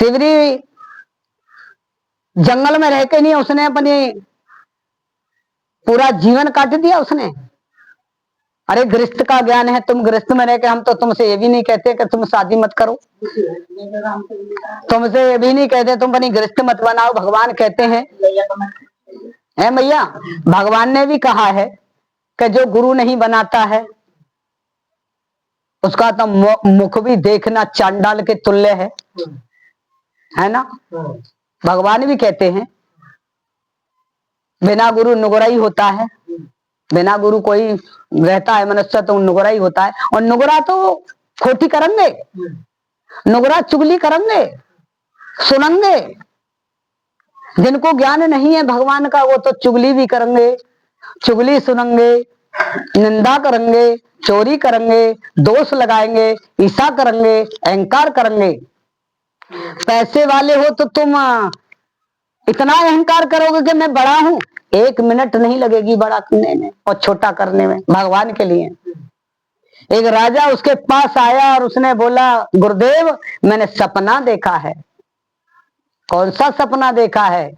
शिवरी जंगल में रह के नहीं उसने अपने पूरा जीवन काट दिया उसने। अरे गृहस्थ का ज्ञान है, तुम गृहस्थ में रह के, हम तो तुमसे ये भी नहीं कहते कि तुम शादी मत करो, तुमसे ये भी नहीं कहते तुम अपनी गृहस्थ मत बनाओ। भगवान कहते हैं है भैया, भगवान ने भी कहा है कि जो गुरु नहीं बनाता है उसका तो मुख भी देखना चांडाल के तुल्य है ना। भगवान भी कहते हैं बिना गुरु नुगरा ही होता है, बिना गुरु कोई रहता है मनुष्य तो नुगरा ही होता है। और नुगरा तो खोटी करेंगे, नुगरा चुगली करेंगे, सुनेंगे। जिनको ज्ञान नहीं है भगवान का वो तो चुगली भी करेंगे, चुगली सुनेंगे, निंदा करेंगे, चोरी करेंगे, दोष लगाएंगे, ईर्ष्या करेंगे, अहंकार करेंगे। पैसे वाले हो तो तुम इतना अहंकार करोगे कि मैं बड़ा हूं, 1 मिनट नहीं लगेगी बड़ा करने में और छोटा करने में भगवान के लिए। एक राजा उसके पास आया और उसने बोला गुरुदेव मैंने सपना देखा है। कौन सा सपना देखा है?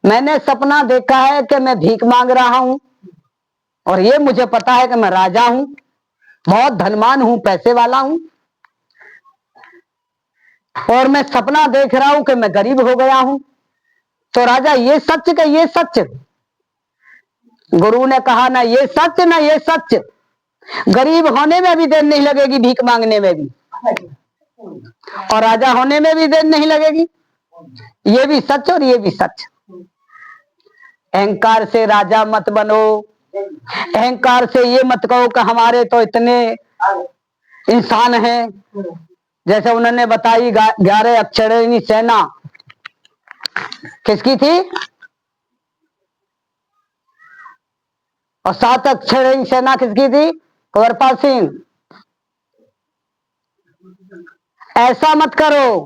मैंने सपना देखा है कि मैं भीख मांग रहा हूं और ये मुझे पता है कि मैं राजा हूं, बहुत धनवान हूं, पैसे वाला हूं, और मैं सपना देख रहा हूं कि मैं गरीब हो गया हूं। तो राजा ये सच का ये सच? गुरु ने कहा ना ये सच ना ये सच, गरीब होने में भी देर नहीं लगेगी, भीख मांगने में भी, और राजा होने में भी देर नहीं लगेगी। ये भी सच और ये भी सच। अहंकार से राजा मत बनो, अहंकार से ये मत कहो कि हमारे तो इतने इंसान हैं। जैसे उन्होंने बताई 11 अक्षरणी सेना किसकी थी और 7 अक्षरणी सेना किसकी थी? कुंवरपाल सिंह। ऐसा मत करो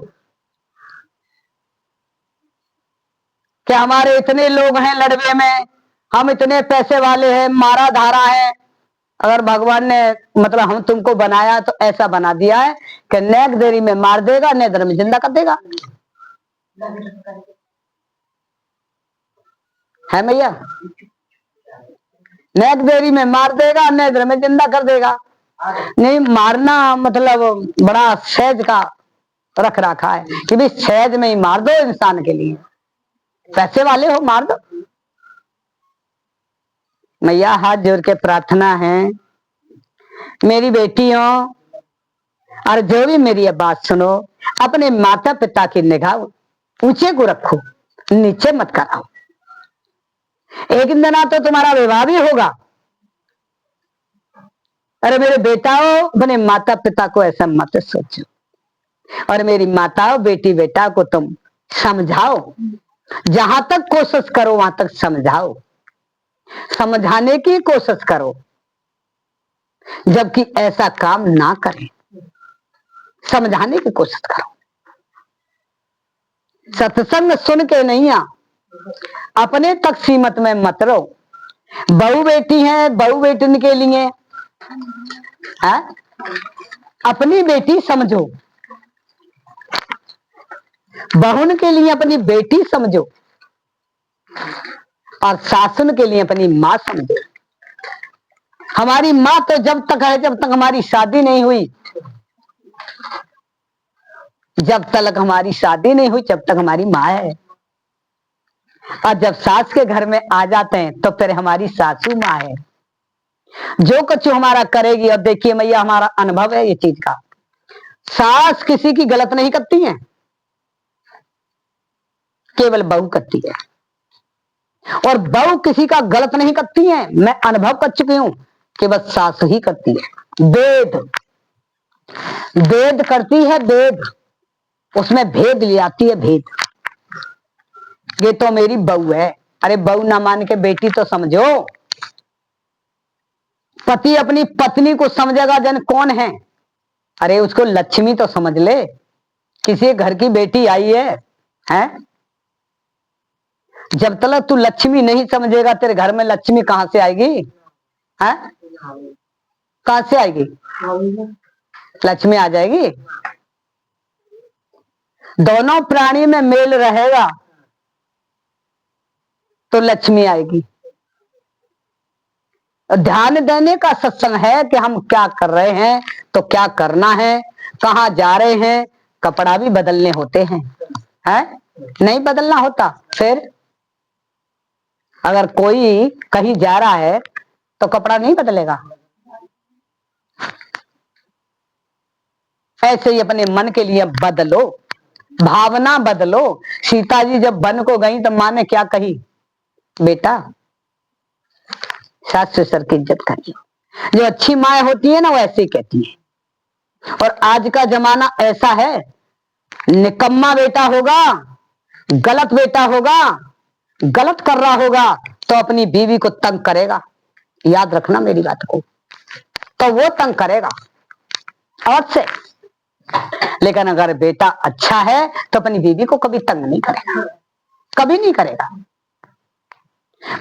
कि हमारे इतने लोग हैं लड़वे में, हम इतने पैसे वाले हैं, मारा धारा है। अगर भगवान ने मतलब हम तुमको बनाया तो ऐसा बना दिया है कि नेक देरी में मार देगा, नेदर में जिंदा कर देगा, है भैया। नेक देरी में मार देगा, नेदर में जिंदा कर देगा। नहीं मारना मतलब बड़ा सहज का रख रखा है कि भी सहज में ही मार दो इंसान के लिए, पैसे वाले हो मार दो। मैया हाथ जोड़ के प्रार्थना है मेरी बेटियों और जो भी मेरी बात सुनो, अपने माता पिता की निगाह ऊंचे को रखो, नीचे मत कराओ। एक दिन तो तुम्हारा विवाह भी होगा। अरे मेरे बेटाओ अपने माता पिता को ऐसा मत सोचो, और मेरी माताओं बेटी बेटा को तुम समझाओ, जहां तक कोशिश करो वहां तक समझाओ, समझाने की कोशिश करो, जबकि ऐसा काम ना करें, समझाने की कोशिश करो। सत्संग सुन के नहीं अपने तक सीमित में मत रहो। बहू बेटी है, बहू बेटन के लिए है? अपनी बेटी समझो, बहुन के लिए अपनी बेटी समझो, और सासुन के लिए अपनी मां समझो। हमारी मां तो जब तक है, जब तक हमारी शादी नहीं हुई, जब तक हमारी शादी नहीं हुई जब तक हमारी माँ है। और जब सास के घर में आ जाते हैं तो फिर हमारी सासू माँ है, जो कुछ हमारा करेगी। अब देखिए मैया हमारा अनुभव है ये चीज का, सास किसी की गलत नहीं करती है, केवल बहू करती है, और बहू किसी का गलत नहीं करती है। मैं अनुभव कर चुकी हूं कि बस सास ही करती है। वेद वेद करती है, वेद उसमें भेद ले आती है, भेद। ये तो मेरी बहू है, अरे बहू ना मान के बेटी तो समझो। पति अपनी पत्नी को समझेगा जन कौन है, अरे उसको लक्ष्मी तो समझ ले, किसी घर की बेटी आई है? जब तक तू लक्ष्मी नहीं समझेगा तेरे घर में लक्ष्मी कहां से आएगी? है कहां से आएगी? लक्ष्मी आ जाएगी? दोनों प्राणी में मेल रहेगा तो लक्ष्मी आएगी। ध्यान देने का सत्संग है कि हम क्या कर रहे हैं, तो क्या करना है, कहाँ जा रहे हैं। कपड़ा भी बदलने होते हैं, है? नहीं बदलना होता। फिर अगर कोई कहीं जा रहा है तो कपड़ा नहीं बदलेगा। ऐसे ही अपने मन के लिए बदलो, भावना बदलो। सीता जी जब वन को गई तो माँ ने क्या कही, बेटा सास ससुर की इज्जत करिए। जो अच्छी माँ होती है ना वो ऐसे ही कहती है। और आज का जमाना ऐसा है, निकम्मा बेटा होगा, गलत बेटा होगा, गलत कर रहा होगा तो अपनी बीवी को तंग करेगा। याद रखना मेरी बात को, तो वो तंग करेगा और से। लेकिन अगर बेटा अच्छा है तो अपनी बीवी को कभी तंग नहीं करेगा, कभी नहीं करेगा।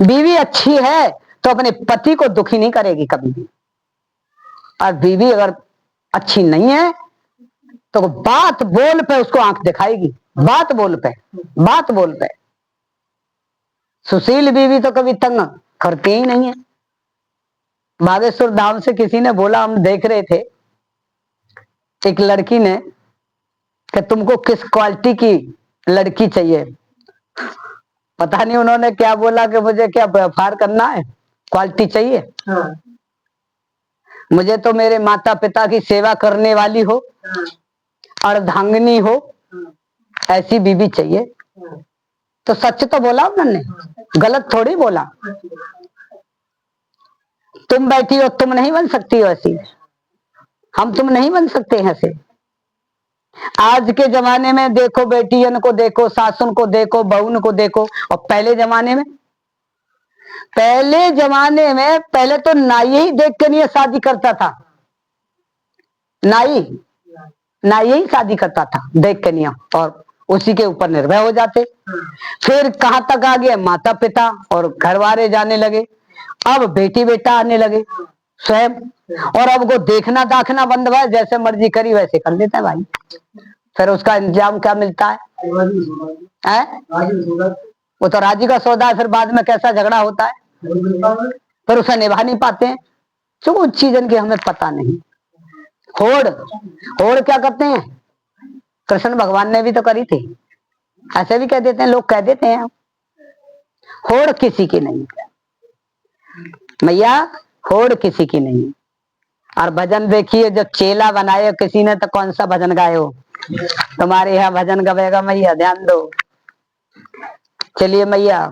बीवी अच्छी है तो अपने पति को दुखी नहीं करेगी कभी भी। और बीवी अगर अच्छी नहीं है तो बात बोल पे उसको आंख दिखाएगी, बात बोल पे, बात बोल पे। सुशील बीवी तो कभी तंग करती ही नहीं है। बागेश्वर धाम से किसी ने बोला, हम देख रहे थे, एक लड़की ने कि तुमको किस क्वालिटी की लड़की चाहिए। पता नहीं उन्होंने क्या बोला कि मुझे क्या व्यापार करना है, क्वालिटी चाहिए। हाँ। मुझे तो मेरे माता पिता की सेवा करने वाली हो, अर्धांगिनी हो, ऐसी बीवी चाहिए। तो सच तो बोला उन्होंने, गलत थोड़ी बोला। तुम बैठी हो, तुम नहीं बन सकती हो ऐसी, हम तुम नहीं बन सकते हैं ऐसे। आज के जमाने में देखो, बेटियन को देखो, सासुन को देखो, बहुन को देखो। और पहले जमाने में, पहले जमाने में पहले तो नाई ही देख के नहीं शादी करता था। नाई ही शादी करता था देख के नहीं, और उसी के ऊपर निर्भय हो जाते। फिर कहां तक आ गए, माता पिता और घर वाले जाने लगे। अब बेटी बेटा आने लगे स्वयं, और अब वो देखना दाखना बंद हुआ, जैसे मर्जी करी वैसे कर देता है भाई। फिर उसका इंतजाम क्या मिलता है? वो तो राजी का सौदा है। फिर बाद में कैसा झगड़ा होता है, फिर उसे निभा नहीं पाते हैं। जो उस चीजन की हमें पता नहीं। होड़ क्या करते हैं, कृष्ण भगवान ने भी तो करी थी। ऐसे भी कह देते हैं लोग, कह देते हैं होड़ किसी की नहीं मैया, होड़ किसी की नहीं। और भजन देखिए, जब चेला बनाए किसी ने तो कौन सा भजन गाए हो? तुम्हारे यहाँ भजन गवेगा मैया, ध्यान दो। चलिए मैया।